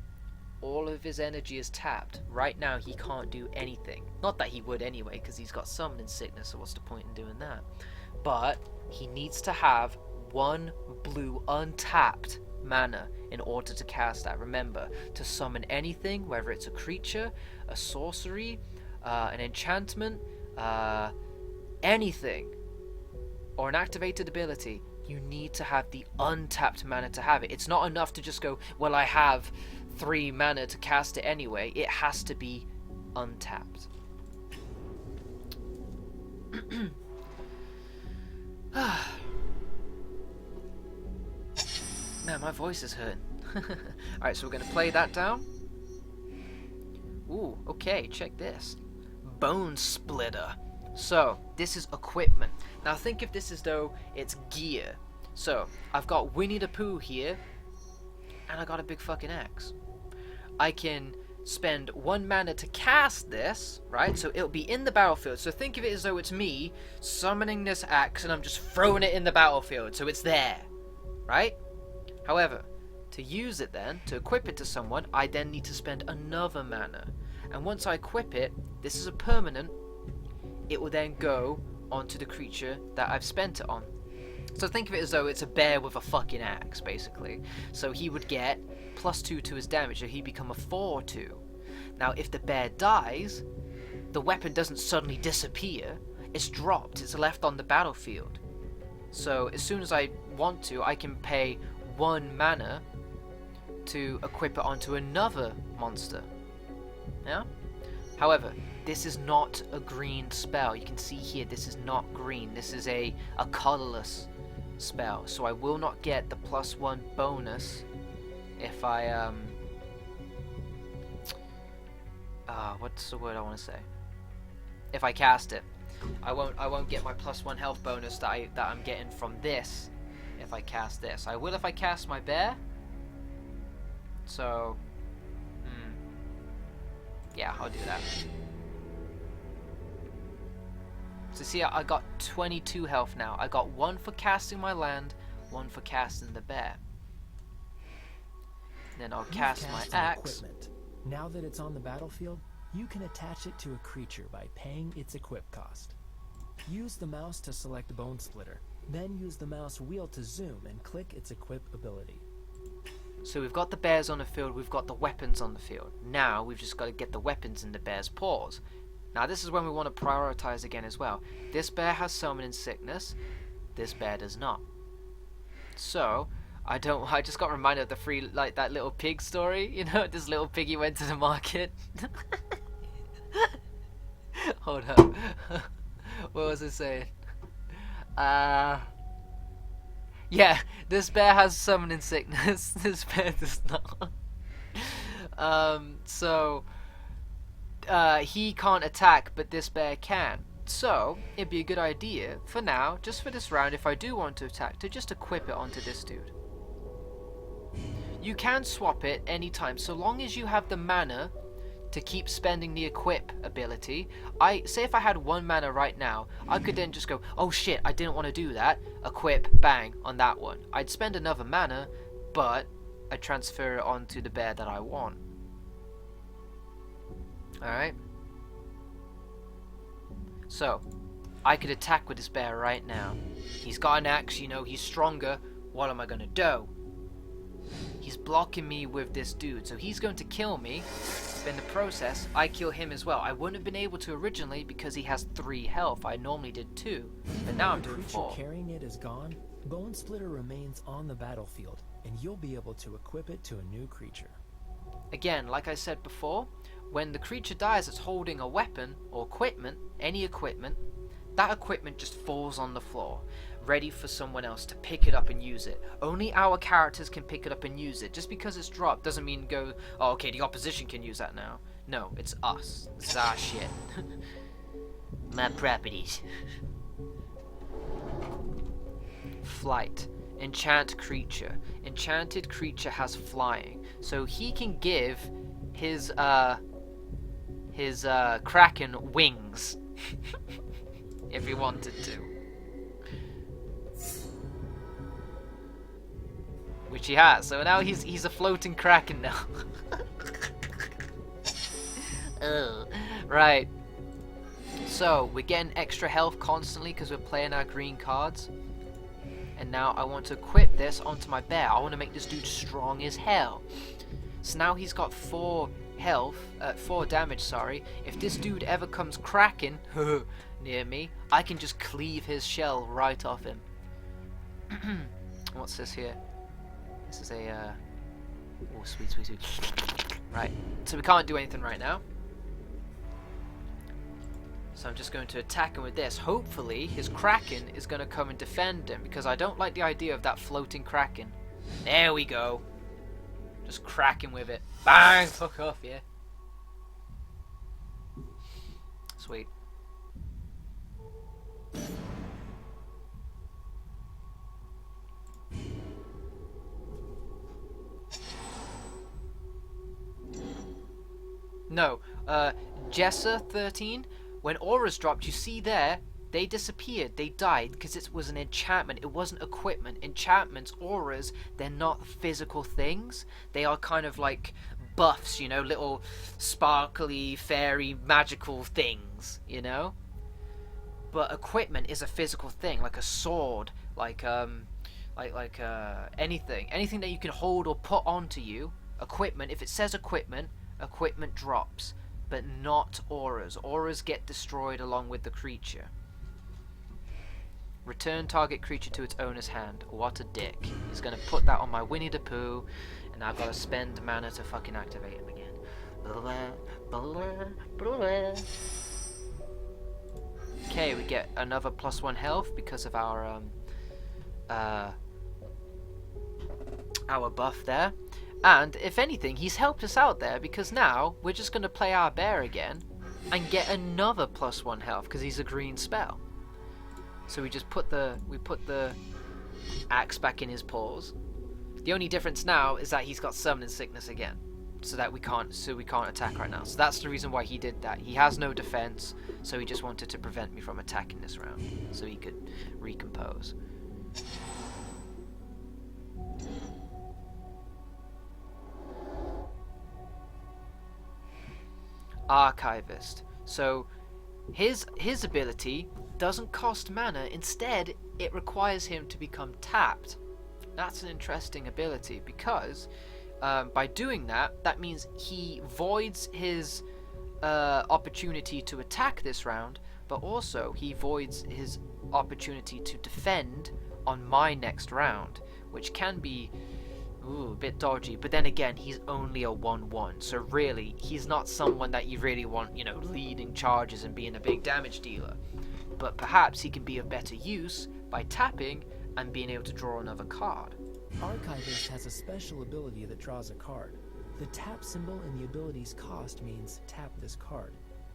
[SPEAKER 1] all of his energy is tapped. Right now, he can't do anything. Not that he would anyway, because he's got summoning sickness, so what's the point in doing that? But he needs to have 1 blue untapped mana in order to cast that. Remember, to summon anything, whether it's a creature, a sorcery, an enchantment, anything, or an activated ability, you need to have the untapped mana to have it. It's not enough to just go, well, I have 3 mana to cast it anyway. It has to be untapped. Man, my voice is hurting. Alright, so we're going to play that down. Ooh, okay, check this. Bone Splitter. So, this is equipment. Now think of this as though it's gear. So, I've got Winnie the Pooh here, and I got a big fucking axe. I can spend 1 mana to cast this, right? So it'll be in the battlefield. So think of it as though it's me summoning this axe and I'm just throwing it in the battlefield. So it's there, right? However, to use it then, to equip it to someone, I then need to spend another mana. And once I equip it, this is a permanent, it will then go onto the creature that I've spent it on. So think of it as though it's a bear with a fucking axe, basically. So he would get +2 to his damage, so he'd become a 4/2. Now, if the bear dies, the weapon doesn't suddenly disappear. It's dropped. It's left on the battlefield. So as soon as I want to, I can pay 1 mana to equip it onto another monster. Yeah? However, this is not a green spell. You can see here, this is not green. This is a colorless spell. So I will not get the +1 bonus if I, what's the word I want to say? If I cast it. I won't get my +1 health bonus that I'm getting from this if I cast this. I will if I cast my bear. So, yeah, I'll do that. So see, I got 22 health now. I got 1 for casting my land, 1 for casting the bear. Then I'll cast my axe.
[SPEAKER 2] Equipment. Now that it's on the battlefield, you can attach it to a creature by paying its equip cost. Use the mouse to select Bone Splitter, then use the mouse wheel to zoom and click its equip ability.
[SPEAKER 1] So we've got the bears on the field, we've got the weapons on the field. Now we've just got to get the weapons in the bear's paws. Now this is when we want to prioritize again as well. This bear has summoning sickness, this bear does not. So I just got reminded of the free, like that little pig story, you know, this little piggy went to the market. Hold up. What was I saying? Yeah, this bear has summoning sickness, this bear does not. He can't attack, but this bear can. So, it'd be a good idea, for now, just for this round, if I do want to attack, to just equip it onto this dude. You can swap it anytime, so long as you have the mana to keep spending the equip ability. Say if I had 1 mana right now, I could then just go, oh shit, I didn't want to do that, equip, bang, on that one. I'd spend another mana, but I'd transfer it onto the bear that I want. Alright? So, I could attack with this bear right now. He's got an axe, you know, he's stronger. What am I gonna do? He's blocking me with this dude, so he's going to kill me. But in the process, I kill him as well. I wouldn't have been able to originally because he has 3 health. I normally did 2, but now I'm doing 4.
[SPEAKER 2] The creature carrying it is gone. Bone Splitter remains on the battlefield, and you'll be able to equip it to a new creature.
[SPEAKER 1] Again, like I said before, when the creature dies that's holding a weapon or equipment, any equipment, that equipment just falls on the floor, ready for someone else to pick it up and use it. Only our characters can pick it up and use it. Just because it's dropped doesn't mean go, oh, okay, the opposition can use that now. No, it's us. This is our shit. My properties. Flight. Enchant creature. Enchanted creature has flying. So he can give his Kraken wings. If he wanted to. Which he has. So now he's a floating Kraken now. Right. So we're getting extra health constantly because we're playing our green cards. And now I want to equip this onto my bear. I want to make this dude strong as hell. So now he's got 4 health, 4 damage, sorry. If this dude ever comes cracking near me, I can just cleave his shell right off him. What's this here? This is a, oh, sweet, sweet, sweet. Right, so we can't do anything right now. So I'm just going to attack him with this. Hopefully, his Kraken is going to come and defend him, because I don't like the idea of that floating Kraken. There we go. Just crack him with it. Bang! Fuck off, yeah. Sweet. No, Jessa 13, when auras dropped, you see there, they disappeared, they died, because it was an enchantment, it wasn't equipment. Enchantments, auras, they're not physical things, they are kind of like buffs, you know, little sparkly, fairy, magical things, you know? But equipment is a physical thing, like a sword, like anything that you can hold or put onto you. Equipment, if it says equipment drops, but not auras. Auras get destroyed along with the creature. Return target creature to its owner's hand. What a dick. He's gonna put that on my Winnie the Pooh, and I've gotta spend mana to fucking activate him again. Okay, we get another +1 health because of our buff there. And if anything, he's helped us out there, because now we're just going to play our bear again and get another +1 health because he's a green spell. So we just put the axe back in his paws. The only difference now is that he's got summoning sickness again, so we can't attack right now. So that's the reason why he did that. He has no defense, so he just wanted to prevent me from attacking this round so he could recompose. Archivist. So his ability doesn't cost mana. Instead, it requires him to become tapped. That's an interesting ability, because by doing that, that means he voids his opportunity to attack this round, but also he voids his opportunity to defend on my next round, which can be a bit dodgy. But then again, he's only a 1/1, so really he's not someone that you really want, you know, leading charges and being a big damage dealer. But perhaps he can be of better use by tapping and being able to draw another card.
[SPEAKER 2] Archivist has a special ability that draws a card. The tap symbol in the ability's cost means tap this card.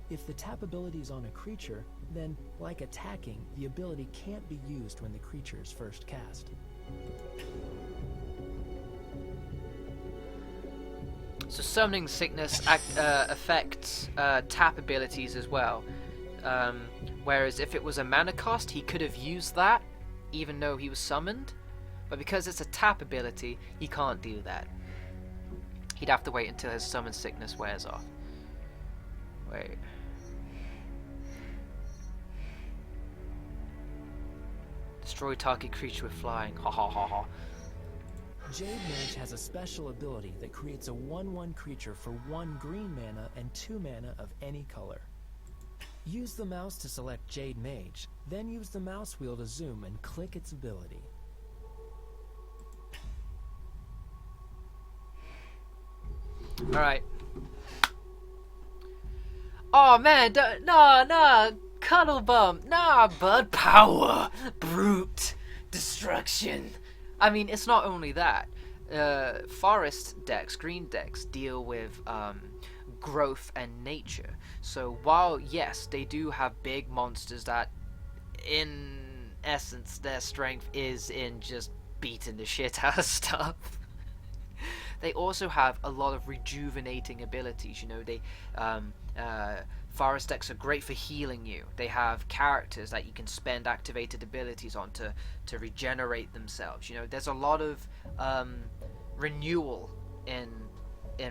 [SPEAKER 2] If the tap ability is on a creature, then, like attacking, the ability can't be used when the creature is first cast.
[SPEAKER 1] So Summoning Sickness affects tap abilities as well. Whereas if it was a mana cost, he could have used that even though he was summoned. But because it's a tap ability, he can't do that. He'd have to wait until his Summon Sickness wears off. Wait. Destroy target creature with flying. Ha ha ha ha.
[SPEAKER 2] Jade Mage has a special ability that creates a 1/1 creature for 1 green mana and 2 mana of any color. Use the mouse to select Jade Mage, then use the mouse wheel to zoom and click its ability.
[SPEAKER 1] Alright. Oh man, nah, cuddle bump, nah, bud, power, brute, destruction. I mean, it's not only that. Forest decks, green decks, deal with growth and nature. So while, yes, they do have big monsters that, in essence, their strength is in just beating the shit out of stuff, they also have a lot of rejuvenating abilities. You know, they forest decks are great for healing you. They have characters that you can spend activated abilities on to regenerate themselves. You know, there's a lot of renewal in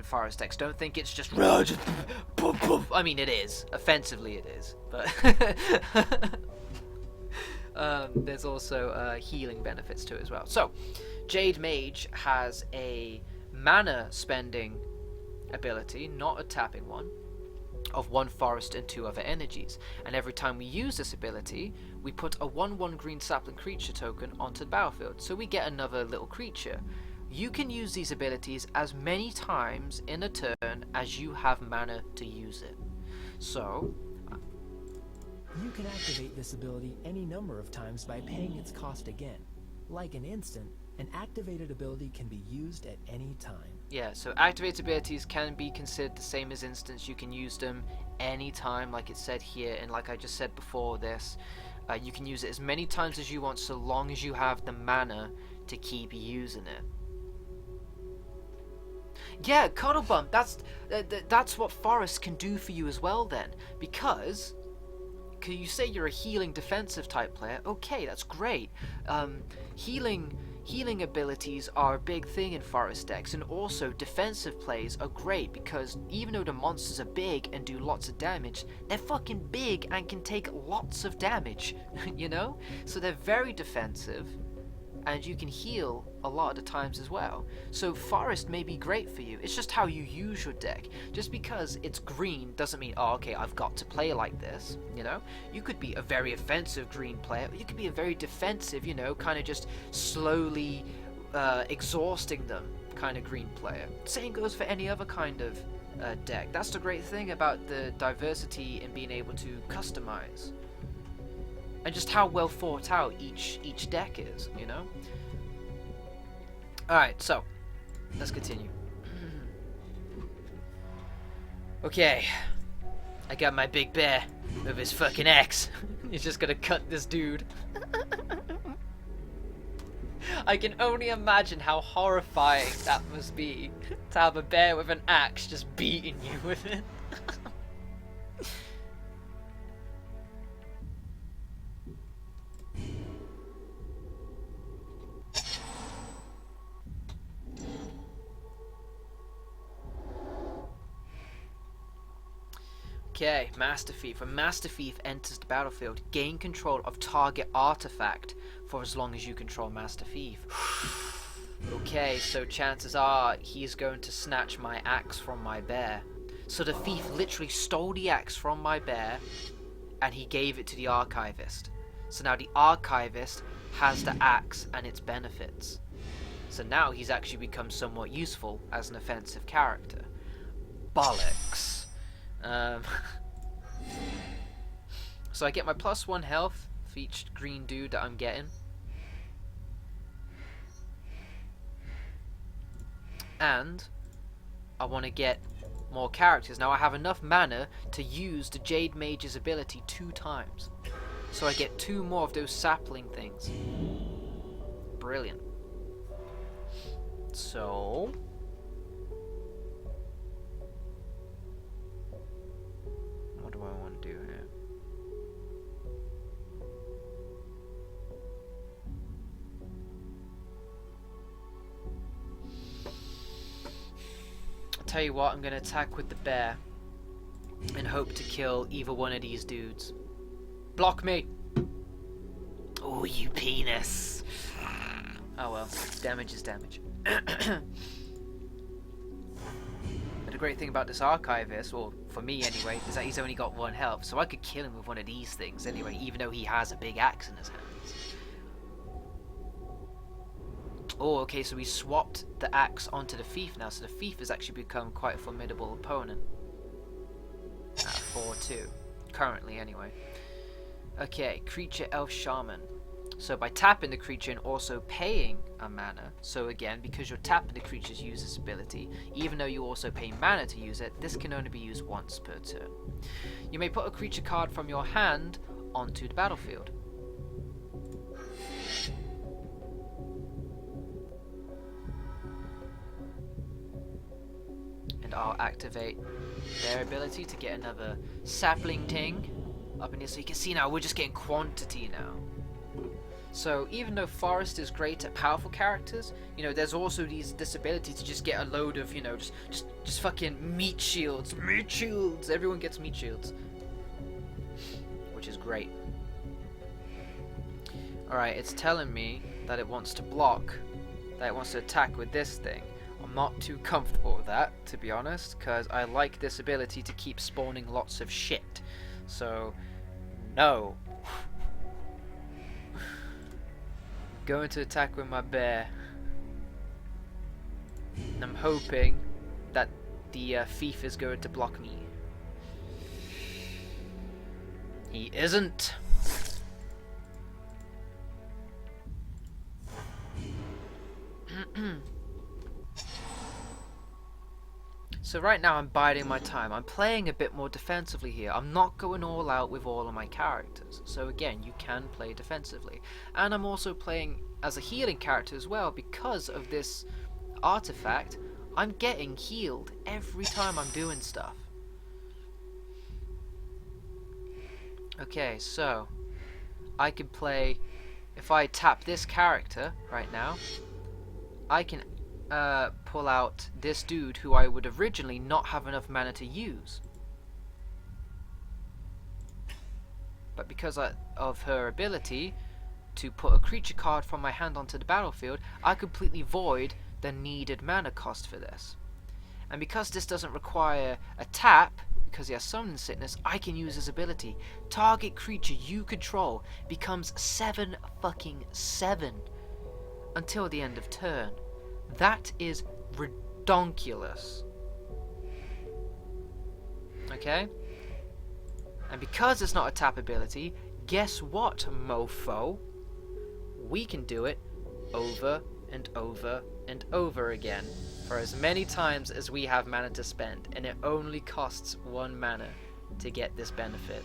[SPEAKER 1] forest decks. Don't think it's just poof, poof. I mean, it is. Offensively, it is. But there's also healing benefits to it as well. So, Jade Mage has a mana spending ability, not a tapping one, of 1 forest and 2 other energies. And every time we use this ability, we put a 1/1 green sapling creature token onto the battlefield. So we get another little creature. You can use these abilities as many times in a turn as you have mana to use it. So
[SPEAKER 2] you can activate this ability any number of times by paying its cost again. Like an instant, an activated ability can be used at any time.
[SPEAKER 1] Yeah, so activated abilities can be considered the same as instants. You can use them anytime, like it said here, and like I just said before this, you can use it as many times as you want, so long as you have the mana to keep using it. Yeah, Cuddle Bump, that's what Forest can do for you as well then, because you say you're a healing defensive type player. Okay, that's great. Healing abilities are a big thing in forest decks, and also defensive plays are great because even though the monsters are big and do lots of damage, they're fucking big and can take lots of damage, you know? So they're very defensive, and you can heal a lot of the times as well. So forest may be great for you. It's just how you use your deck. Just because it's green doesn't mean, oh, okay, I've got to play like this, you know? You could be a very offensive green player, or you could be a very defensive, you know, kind of just slowly exhausting them kind of green player. Same goes for any other kind of deck. That's the great thing about the diversity in being able to customize. And just how well thought out each deck is, you know? Alright, so, let's continue. Okay, I got my big bear with his fucking axe. He's just gonna cut this dude. I can only imagine how horrifying that must be, to have a bear with an axe just beating you with it. Okay, Master Thief. When Master Thief enters the battlefield, gain control of target artifact for as long as you control Master Thief. Okay, so chances are he's going to snatch my axe from my bear. So the thief literally stole the axe from my bear and he gave it to the archivist. So now the archivist has the axe and its benefits. So now he's actually become somewhat useful as an offensive character. Bollocks. So I get my +1 health for each green dude that I'm getting. And I want to get more characters. Now I have enough mana to use the Jade Mage's ability 2 times. So I get 2 more of those sapling things. Brilliant. So tell you what, I'm gonna attack with the bear and hope to kill either one of these dudes. Block me! Oh, you penis! Oh well, damage is damage. But the great thing about this archivist, or for me anyway, is that he's only got 1 health, so I could kill him with one of these things anyway, even though he has a big axe in his hands. Oh, okay, so we swapped the axe onto the thief now, so the thief has actually become quite a formidable opponent. At 4-2, currently anyway. Okay, creature elf shaman. So by tapping the creature and also paying a mana, so again, because you're tapping the creature's user's ability, even though you also pay mana to use it, this can only be used once per turn. You may put a creature card from your hand onto the battlefield. And I'll activate their ability to get another sapling ting up in here. So you can see now, we're just getting quantity now. So even though Forest is great at powerful characters, you know, there's also this ability to just get a load of, you know, just fucking meat shields. Meat shields! Everyone gets meat shields. Which is great. Alright, it's telling me that it wants to block, that it wants to attack with this thing. I'm not too comfortable with that, to be honest, because I like this ability to keep spawning lots of shit. So, no. Going to attack with my bear. And I'm hoping that the thief is going to block me. He isn't. So right now I'm biding my time. I'm playing a bit more defensively here. I'm not going all out with all of my characters. So again, you can play defensively. And I'm also playing as a healing character as well because of this artifact. I'm getting healed every time I'm doing stuff. Okay, so I can play, if I tap this character right now, I can pull out this dude who I would originally not have enough mana to use. But because of her ability to put a creature card from my hand onto the battlefield, I completely void the needed mana cost for this. And because this doesn't require a tap, because he has Summon Sickness, I can use his ability. Target creature you control becomes 7 fucking 7 until the end of turn. That is redonkulous. Okay? And because it's not a tap ability, guess what, mofo? We can do it over and over and over again for as many times as we have mana to spend, and it only costs 1 mana to get this benefit.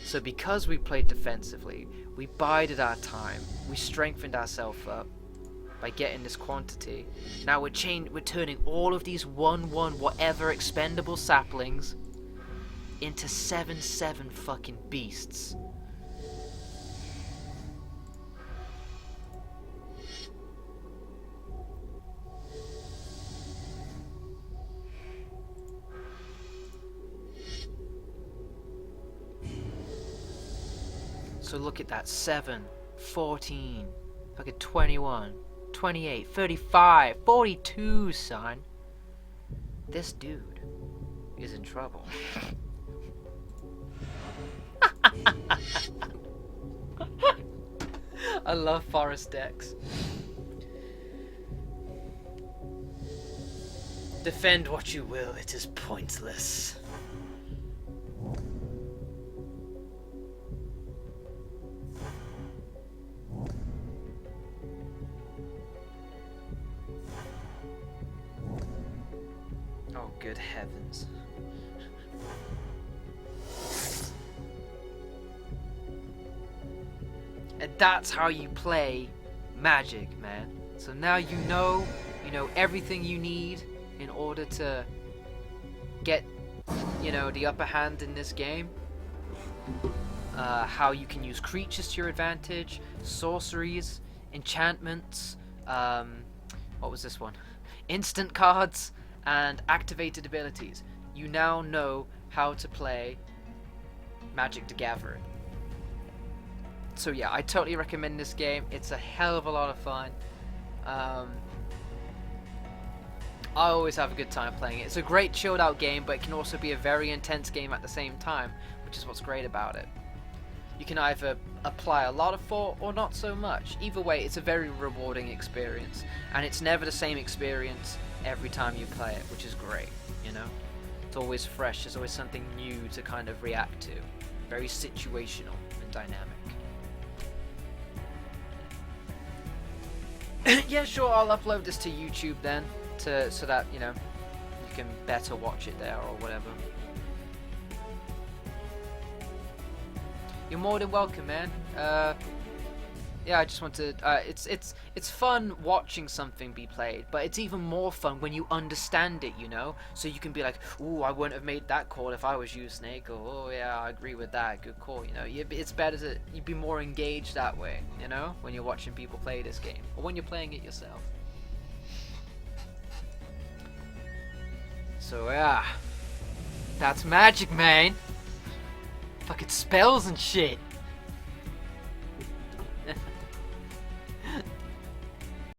[SPEAKER 1] So because we played defensively, we bided our time, we strengthened ourselves up by getting this quantity. Now we're turning all of these 1/1 whatever expendable saplings into 7/7 fucking beasts. So look at that, 7, 14, fucking 21, 28, 35, 42, son. This dude is in trouble. I love forest decks. Defend what you will, it is pointless. Oh, good heavens. And that's how you play Magic, man. So now you know everything you need in order to get, the upper hand in this game. How you can use creatures to your advantage, sorceries, enchantments, what was this one? Instant cards, and activated abilities. You now know how to play Magic the Gathering. So yeah, I totally recommend this game. It's a hell of a lot of fun. I always have a good time playing it. It's a great chilled out game, but it can also be a very intense game at the same time, which is what's great about it. You can either apply a lot of thought or not so much. Either way, it's a very rewarding experience, and it's never the same experience every time you play it, which is great, you know? It's always fresh, there's always something new to kind of react to. Very situational and dynamic. Yeah, sure, I'll upload this to YouTube then, so that, you know, you can better watch it there or whatever. You're more than welcome, man. Yeah, I just wanted. It's fun watching something be played, but it's even more fun when you understand it, you know. So you can be like, "Ooh, I wouldn't have made that call if I was you, Snake." Or, "Oh yeah, I agree with that. Good call." You know, it's better to you'd be more engaged that way, you know, when you're watching people play this game or when you're playing it yourself. So yeah, that's magic, man. Fucking spells and shit.